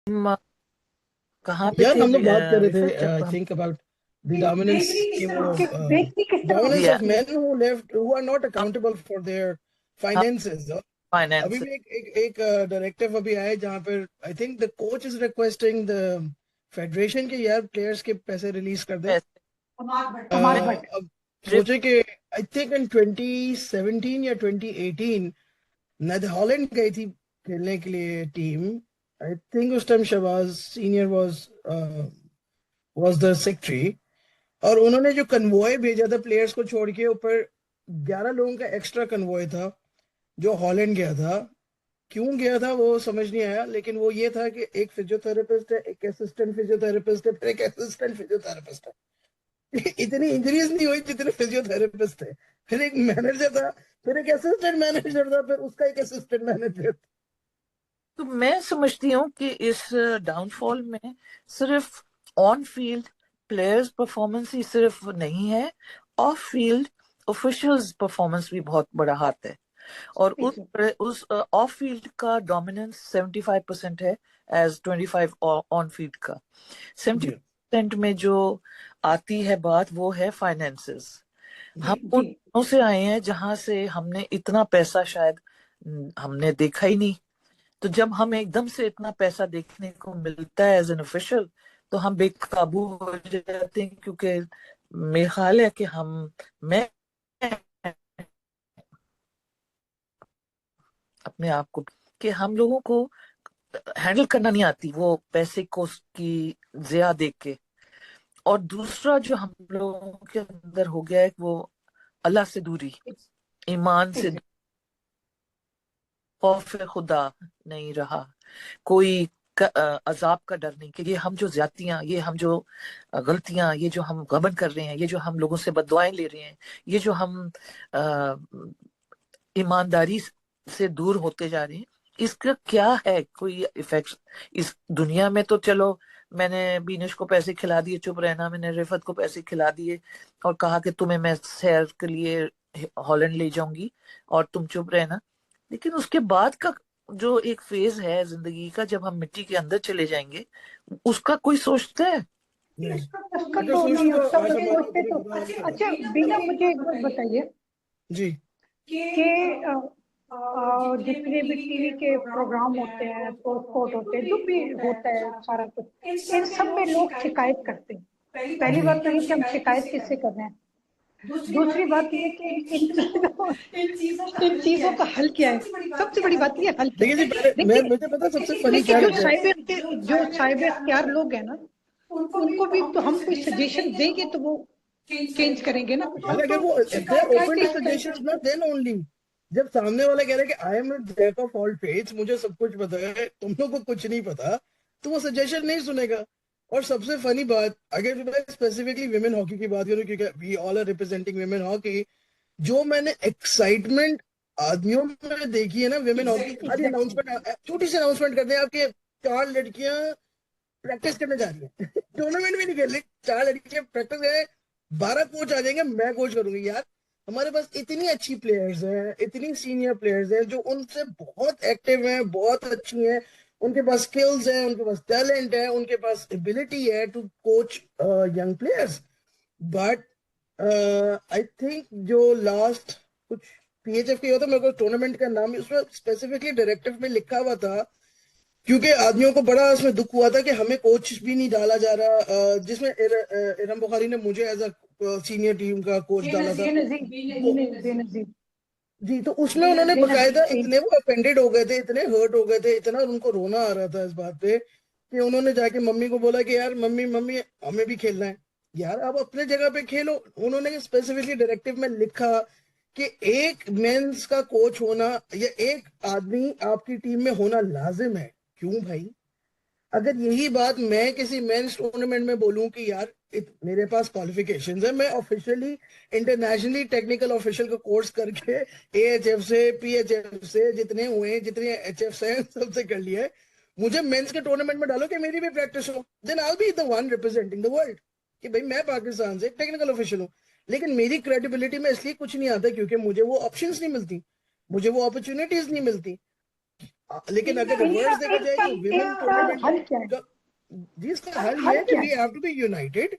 हम कहाँ पे यार थे हम लोग बात कर रहे थे रिफत, जब आई हम थिंक अबाउट द डोमिनेंस की वो बेचती किस तरह होती डोमिनेंस दिया of men who left who are not um accountable for their um finances. अभी फाइनेंस भी एक डायरेक्टिव अभी आया है जहाँ पर I think the coach is requesting the federation के यार प्लेयर्स के पैसे रिलीज कर दे। पैसे हमारे में बट अब ड्रिफ्ट। सोचे कि आई थिंक इन 2017 या 2018 नेदरलैंड गई थी खेलने के लिए टीम। आई थिंक उस time Shahbaz senior was the secretary. और उन्होंने जो कन्वॉय भेजा था प्लेयर्स को छोड़ के ऊपर 11 लोगों का एक्स्ट्रा कन्वॉय था जो हॉलैंड गया था। क्यों गया था वो समझ नहीं आया, लेकिन वो ये था कि एक फिजियोथेरेपिस्ट है, एक असिस्टेंट फिजियोथेरेपिस्ट है, फिर एक असिस्टेंट फिजियोथेरेपिस्ट है। इतनी इंजरीज नहीं हुई जितने फिजियोथेरेपिस्ट थे। फिर एक मैनेजर था, फिर एक असिस्टेंट मैनेजर था, फिर उसका एक असिस्टेंट मैनेजर। तो मैं समझती हूँ कि इस डाउनफॉल में सिर्फ ऑन फील्ड प्लेयर्स परफॉर्मेंस ही सिर्फ नहीं है, ऑफ फील्ड ऑफिशियल्स परफॉर्मेंस भी बहुत बड़ा हाथ है। और उस ऑफ फील्ड का डोमिनेंस 75% है, एज 25 ऑन फील्ड का। जी 70% में जो आती है बात वो है फाइनेंसेस। हम जी उन दिनों से आए हैं जहां से हमने इतना पैसा शायद हमने देखा ही नहीं। तो जब हम एकदम से इतना पैसा देखने को मिलता है एज एन ऑफिशियल, तो हम बेकाबू हो जाते हैं, क्योंकि मेरा ख्याल है कि मैं अपने आप को कि हम लोगों को हैंडल करना नहीं आती वो पैसे को की जिया देख के। और दूसरा जो हम लोगों के अंदर हो गया है वो अल्लाह से दूरी, ईमान से दूरी, खौफ खुदा नहीं रहा, कोई अजाब का डर नहीं कि ये हम जो ज्यादतियां, ये हम जो गलतियां, ये जो हम गबन कर रहे हैं, ये जो हम लोगों से बददुआएं ले रहे हैं, ये जो हम अ, ईमानदारी से दूर होते जा रहे हैं, इसका क्या है कोई इफेक्ट इस दुनिया में? तो चलो, मैंने बीनिश को पैसे खिला दिए, चुप रहना, मैंने रिफत को पैसे खिला दिए और कहा कि तुम्हें मैं सैर के लिए हॉलैंड ले जाऊंगी और तुम चुप रहना। लेकिन उसके बाद का जो एक फेज है जिंदगी का, जब हम मिट्टी के अंदर चले जाएंगे, उसका कोई सोचता है? नहीं। उसका अगर तो सोचो नहीं, तो उसका आज तो हमारा सोचते अपनी तो। खुदा हाफिज है। अच्छा बीना, मुझे एक बात बताइए जी कि जितने भी टीवी के प्रोग्राम होते हैं, स्पोर्ट होते हैं, जो भी होता है सारा कुछ, इन सब में लोग शिकायत करते हैं। पहली जी बात तो ये कि हम शिकायत किससे कर रहे हैं। दूसरी बात ये कि इन चीजों का हल क्या है। सबसे बड़ी बात ये, हल क्या देखिए जी, है। पहले मैं देखिए, मुझे पता सबसे फनी क्या देखिए लगता है। जो साइबर अख्तियार लोग हैं ना, उनको भी तो हम कोई सजेशन देंगे तो वो चेंज करेंगे ना। यार हम अगर तो वो इफ दे आर शिकायत ओपन ही टू सजेशंस ना देन ओनली। जब सामने वाला कह रहा है कि I am jack of all trades, मुझे सब कुछ पता है, तुम लोग को कुछ नहीं पता, तो वो सजेशन नहीं सुनेगा। और सबसे फनी बात, अगर मैं स्पेसिफिकली विमेन हॉकी की बात करूं, क्योंकि we all are representing women hockey, जो मैंने एक्साइटमेंट आदमियों में देखी है ना विमेन हॉकी, खाली एग्जैक्टली। अनाउंसमेंट, छोटी सी अनाउंसमेंट करते हैं आपके 4 लड़कियां प्रैक्टिस करने जा रही है। टूर्नामेंट भी नहीं खेल रही, 4 लड़कियां प्रैक्टिस करें, 12 कोच आ जाएंगे, मैं कोच करूंगी यार। हमारे पास इतनी अच्छी प्लेयर्स हैं, इतनी सीनियर प्लेयर्स हैं जो उनसे बहुत एक्टिव हैं, बहुत अच्छी हैं, उनके पास स्किल्स हैं, उनके पास टैलेंट है, उनके पास एबिलिटी है to coach young players. But I think जो लास्ट कुछ पीएचएफ के होता, मेरे को टूर्नामेंट का नाम उसमें स्पेसिफिकली डायरेक्टिव में लिखा हुआ था, क्योंकि आदमियों को बड़ा उसमें दुख हुआ था कि हमें कोच भी नहीं डाला जा रहा, जिसमें इरम बुखारी ने मुझे एज अ सीनियर टीम का कोच डाला था। बेनजीर, तो बेनजीर, जी, तो उसमें उन्होंने बकायदा बेनजीर। इतने वो अपेंडेड हो गए थे, इतने हर्ट हो गए थे, इतना उनको रोना आ रहा था इस बात पे कि उन्होंने जाके मम्मी को बोला कि यार मम्मी मम्मी हमें भी खेलना है। यार आप अपने जगह पे खेलो। उन्होंने स्पेसिफिकली डायरेक्टिव में लिखा कि एक मेंस का कोच होना या एक आदमी आपकी टीम में होना लाजिम है। क्यों भाई? अगर यही बात मैं किसी मेंस टूर्नामेंट में बोलूं कि यार मेरे पास क्वालिफिकेशंस है, मैं ऑफिशियली इंटरनेशनली टेक्निकल ऑफिशियल का कोर्स करके एएचएफ से पीएचएफ से जितने हुए हैं, जितने एचएफ हैं, सबसे कर लिया है, मुझे मेंस के टूर्नामेंट में डालो कि मेरी भी प्रैक्टिस हो, then I be the one representing the world कि भाई मैं पाकिस्तान से टेक्निकल ऑफिशियल हूँ। लेकिन मेरी क्रेडिबिलिटी में इसलिए कुछ नहीं आता क्योंकि मुझे वो ऑप्शंस नहीं मिलती, मुझे वो अपॉर्चुनिटीज नहीं मिलती। लेकिन अगर रिवर्स देखा जाए कि विमेन टूर्नामेंट हल क्या है? जी, इसका हल ये हल है कि क्या वी है? Have to be united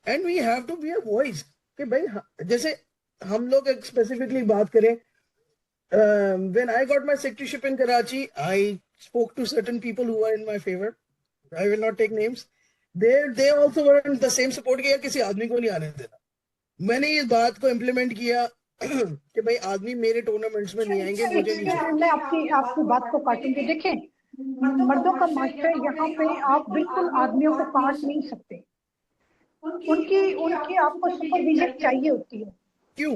and we have to be a voice. कि भाई जैसे हम लोग स्पेसिफिकली बात करें, when I got my secretaryship in Karachi, I spoke to certain people who were in my favor. I will not take names. They also were in the same support कि यार किसी आदमी को नहीं आने देना। मैंने इस बात को इम्प्लीमेंट किया कि भाई आदमी मेरे टूर्नामेंट्स में नहीं आएंगे, मुझे नहीं चाहिए। मैं आपकी आपकी बात को काटूंगी। देखें, मर्दों का मार्च है, यहाँ पे आप बिल्कुल आदमियों को काट नहीं सकते। उनकी उनकी आपको सुपरविजन चाहिए होती है। क्यों?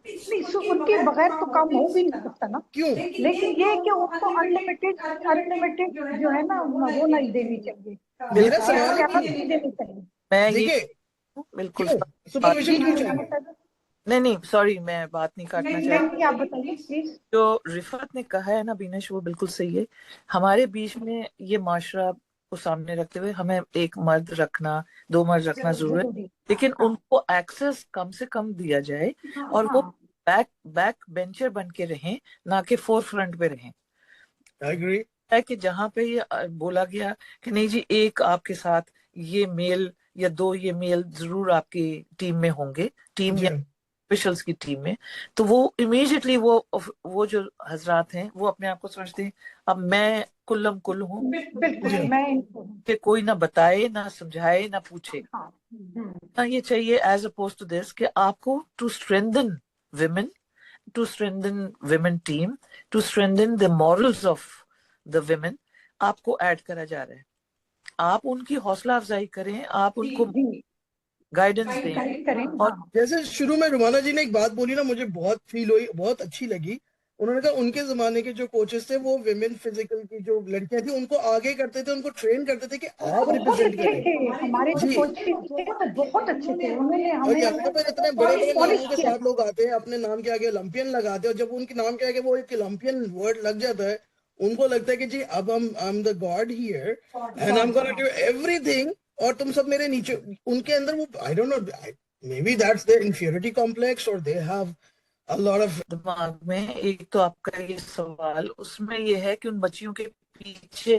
नहीं, उनके बगैर तो काम हो भी नहीं सकता ना। क्यों? लेकिन ये कि उनको अनलिमिटेड अनलिमिटेड जो है ना वो नहीं देनी चाहिए, मेरा सवाल है कैपेसिटी क्यों? देनी चाहिए। मैं ये देखिए, बिल्कुल क्यों बात, जी सुपरविजन क्यों जी, चाहिए? नहीं नहीं सॉरी, मैं बात नहीं काटना नहीं चाहती। नहीं, आप बताइए प्लीज। जो रिफत ने कहा है ना बीनेश, वो बिल्कुल सही है। हमारे बीच में ये माशरा को सामने रखते हुए हमें एक मर्द रखना, दो मर्द रखना जरूरत है, जरूरी। लेकिन उनको एक्सेस कम से कम दिया जाए और वो बैक बेंचर बन के रहें, ना कि फोर फ्रंट पे रहें। I agree. है कि जहां पे ये बोला गया कि नहीं जी एक आपके साथ ये मेल या दो ये मेल जरूर आपकी टीम में होंगे, टीम जी या ऑफिशियल्स की टीम में, तो वो इमीडिएटली वो जो हजरात हैं वो अपने आप को समझते हैं अब मैं कुल्लम कुल हूँ, बिल्कुल, जी मैं इनको कि कोई ना बताए ना समझाए ना पूछे। हाँ। ना ये चाहिए एज अपोज टू दिस कि आपको to strengthen women, to strengthen women team, to strengthen the morals of the women, आपको ऐड करा जा रहा है। आप उनकी हौसला अफजाई करें, आप उनको जी, गाइडेंस दें। गाइड करें, और हाँ। जैसे शुरू में रुमाना जी ने एक बात बोली ना, मुझे बहुत फील हुई, बहुत अच्छी लगी। उन्होंने कहा उनके जमाने के जो कोचेस थे वो विमेन फिजिकल की जो लड़कियां थी उनको आगे करते थे, उनको ट्रेन करते थे कि आप बहुत रिप्रेजेंट अच्छे करें। थे हमारे जो जी। कोच थे, तो बहुत अच्छे थे। उन्होंने और हमें यहाँ पर इतने बड़े बड़े नामों पॉलिश के किया साथ था। लोग आते हैं, अपने नाम के आगे ओलंपियन लगाते हैं, और जब उनके नाम के आगे वो एक ओलंपियन वर्ड लग जाता है, उनको लगता है कि जी अब हम I am the god here and I am gonna do everything, और तुम सब मेरे नीचे। उनके अंदर वो I don't know, maybe that's their inferiority complex और they have a lot of. दिमाग में एक तो आपका ये सवाल उसमें ये है कि उन बच्चियों के पीछे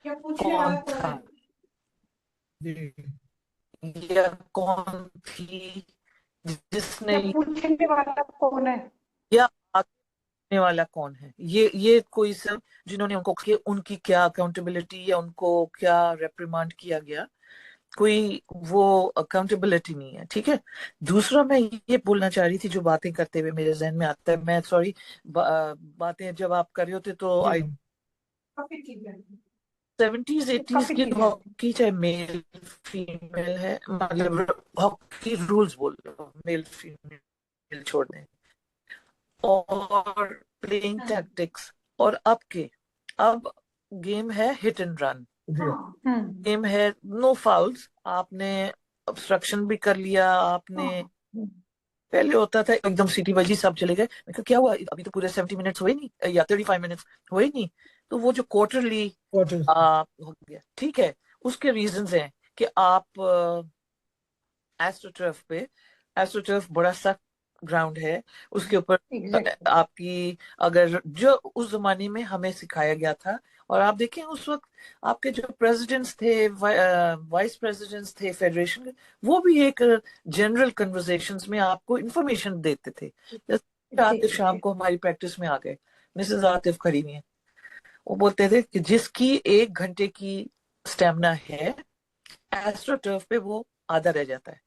कौन था या कौन थी जिसने या पूछने वाला कौन है? या आने वाला कौन है, ये कोई सब जिन्होंने उनको कि उनकी क्या अकाउंटेबिलिटी या उनको क्या रेप्रिमांड किया गया, कोई वो अकाउंटेबिलिटी नहीं है। ठीक है। दूसरा मैं ये बोलना चाह रही थी, जो बातें करते हुए मेरे जहन में आता है, मैं सॉरी बातें जब आप कर रहे होते तो जी आई मैम। 70s 80s काफी की चीजें आती हॉकी, चाहे मेल फीमेल है, मतलब हॉकी रूल्स बोल रहे हो, मेल फीमेल छोड़ दें, और प्लेइंग टैक्टिक्स, और अब गेम है हिट एंड रन, जी हैं। गेम है नो फाउल्स, आपने ऑब्स्ट्रक्शन भी कर लिया आपने। पहले होता था एकदम सीटी बजी सब चले गए, मैं कहा क्या हुआ, अभी तो पूरे 70 मिनट्स हुए नहीं या 35 मिनट्स हुए नहीं। तो वो जो क्वार्टरली क्वार्टर्स। हो गया, ठीक है। उसके रीजंस हैं कि आप एस्ट्रोटर्फ पे, एस्ट्रोटर्फ बड़ा सख्त ग्राउंड है, उसके ऊपर एग्जैक्टली। आपकी अगर जो उस जमाने में हमें सिखाया गया था, और आप देखें उस वक्त आपके जो प्रेसिडेंट्स थे, वाइस प्रेसिडेंट्स थे फेडरेशन के, वो भी एक जनरल कन्वर्सेशंस में आपको इंफॉर्मेशन देते थे। जैसे जी आतिफ शाम को हमारी प्रैक्टिस में आ गए, मिसेस आतिफ खड़ी हुई हैं, वो बोलते थे कि जिसकी 1 घंटे की स्टेमिना है, एस्ट्रोटर्फ पे वो आधा रह जाता है।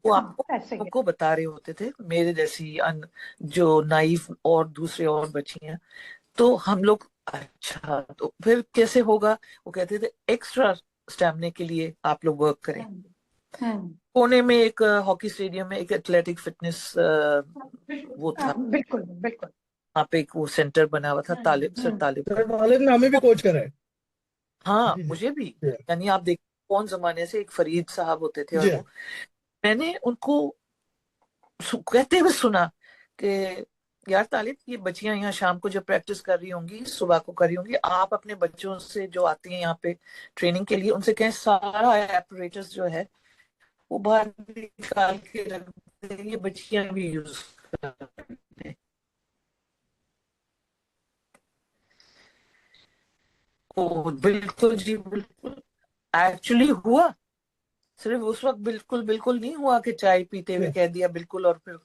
वो हाँ, आपको ऐसे ही है। आपको बता रहे होते थे, मेरे जैसी जो नाइफ और दूसरे और बच्चियां। तो हम लोग अच्छा तो फिर कैसे होगा, वो कहते थे एक्स्ट्रा स्टैमिना के लिए आप लोग वर्क करें। हम्म। कोने में एक हॉकी स्टेडियम में एक एथलेटिक फिटनेस वो था, बिल्कुल बिल्कुल। वहाँ पे एक वो सेंटर बना हुआ था, तालिब सर तालिब का। सर वालिद ने हमें भी वो कोच करा है। हाँ जी जी मुझे भी, जी यानी आप देख कौन जमाने से एक फरीद साहब होते थे, और जी वो मैंने उनको कहते हुए सुना कि यार तालिब, ये बच्चियां यहाँ शाम को जब प्रैक्टिस कर रही होंगी, सुबह को कर रही होंगी, आप अपने बच्चों से जो आती हैं यहाँ पे ट्रेनिंग के लिए, उनसे कहें सारा एपरेटस जो है वो बाहर निकाल के रख दें, ये बच्चियां भी यूज करें। ओ बिल्कुल जी, बिल्कुल एक्चुअली हुआ। सिर्फ उस वक्त बिल्कुल बिल्कुल नहीं हुआ कि चाय पीते हुए Yeah. कह दिया बिल्कुल, और फिर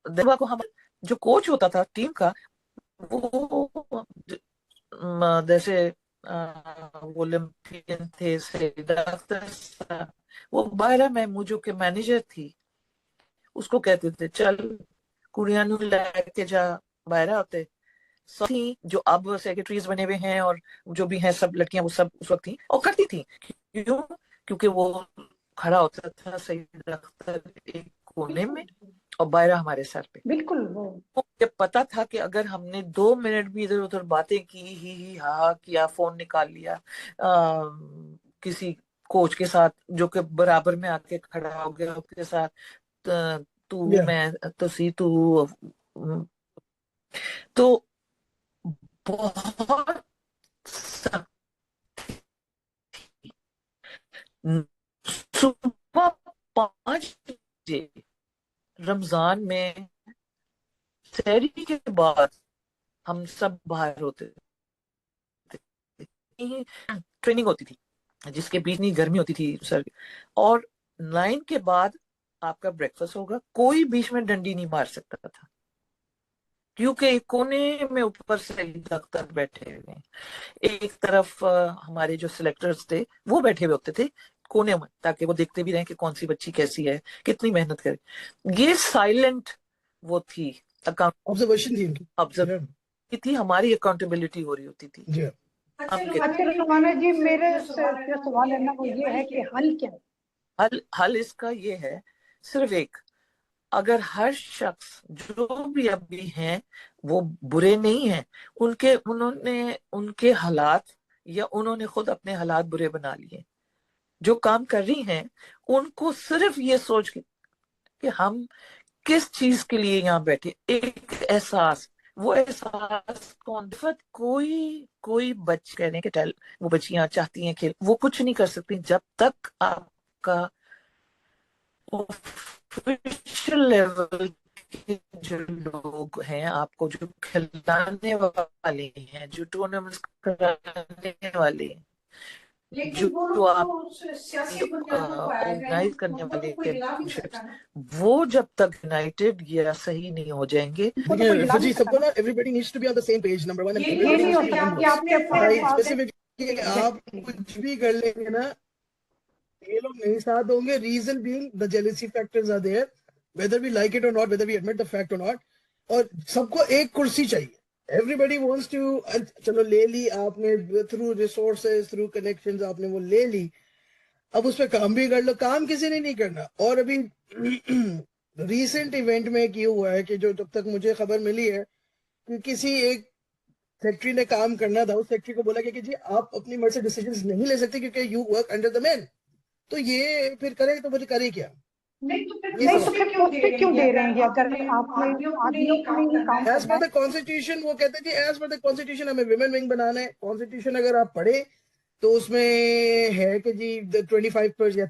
देखा को हम जो कोच होता था टीम का, वो जैसे ओलंपियन थे वो बायरा महमूजो के मैनेजर थी, उसको कहते थे चल कुड़िया नु लेके जा बायरा होते थी, जो अब सेक्रेटरीज बने हुए हैं और जो भी हैं सब लड़कियां, वो सब उस वक्त थी और करती थी। क्यों? क्योंकि वो खड़ा होता था सईद अख्तर एक कोने में और बायरा हमारे सर पे। बिल्कुल वो मुझे पता था कि अगर हमने 2 मिनट भी इधर उधर बातें की, ही हा किया, फोन निकाल लिया किसी कोच के साथ जो कि बराबर में आके खड़ा हो गया उसके साथ, तू Yeah. मैं तो सी तू, तो बहुत सख्त। सुबह 5 बजे रमजान में सहरी के बाद हम सब बाहर होते थे, ट्रेनिंग होती थी जिसके बीच नहीं गर्मी होती थी सर, और 9 के बाद आपका ब्रेकफास्ट होगा, कोई बीच में डंडी नहीं मार सकता था क्योंकि एक कोने में ऊपर से दफ्तर बैठे हुए हैं, एक तरफ हमारे जो सिलेक्टर्स थे वो बैठे हुए होते थे कोने में, ताकि वो देखते भी रहे कि कौन सी बच्ची कैसी है, कितनी मेहनत करे। ये साइलेंट वो थी, अकाउंट Observation थी उनकी। Observe Yeah. की थी, हमारी अकाउंटेबिलिटी हो रही होती थी। Yeah. हम अच्छा रुमाना जी, मेरे से जो सवाल है ना वो ये है कि हल क्या है? हल हल इसका ये है, सिर्फ एक, अगर हर शख्स जो भी अभी हैं वो बुरे नहीं हैं, उन्होंने उनके हालात या उन्होंने खुद अपने हालात बुरे बना लिए, जो काम कर रही हैं उनको सिर्फ ये सोच कि हम किस चीज के लिए यहाँ बैठे, एक एहसास, वो एहसास कौन सिर्फ कोई कोई बच्चे कह रहे हैं कि टैल वो बच्चियां चाहती हैं खेल, वो कुछ नहीं कर सकती जब तक आपका ऑफिशियल लेवल के जो लोग हैं, आपको जो खिलाने वाले हैं, जो टूर्नामेंट्स कराने वाले हैं, लेकिन वो जो लोग आप तो सियासी बुनियादों पर आए गए हैं, ऑर्गेनाइज करने उनको वाले तो कोई हिला नहीं चैंपियनशिप्स, सकता ना। वो जब तक यूनाइटेड या सही नहीं हो जाएंगे। उनको तो देखिए कोई हिला रिफा नहीं जी, सकता सबको ना। ना everybody needs to be on the same page, number one, and ये everybody नहीं needs to be होता कि humble. आपके अपने भाई अल्फाज हैं। स्पेसिफिक आप कुछ भी कर लेंगे ना, ये लोग नहीं साथ होंगे। Reason being the jealousy factors are there, whether we like it or not, whether we admit the fact or not. और सबको एक कुर्सी चाहिए, एवरीबडी वांट्स टू। चलो ले ली आपने, थ्रू रिसोर्सेज, थ्रू कनेक्शंस आपने वो ले ली, अब उस पर काम भी कर लो। काम किसी ने नहीं करना। और अभी रीसेंट इवेंट में क्या हुआ है कि जो जब तक मुझे खबर मिली है कि किसी एक सेक्रेटरी ने काम करना था, उस सेक्रेटरी को बोला कि जी आप अपनी मर्जी से डिसीजंस नहीं ले सकते क्योंकि you work under the man. तो ये फिर करे तो मुझे करे क्या? नहीं तो फिर ये पोस्ट पे क्यों दे रहे हैं अगर आपने आदमियों के लिए ही काम एज करना पर है? द कॉन्स्टिट्यूशन, वो कहते हैं जी एज पर द कॉन्स्टिट्यूशन हमें विमेन विंग बनाना है। कॉन्स्टिट्यूशन अगर आप पढ़े तो उसमें है कि जी 25% या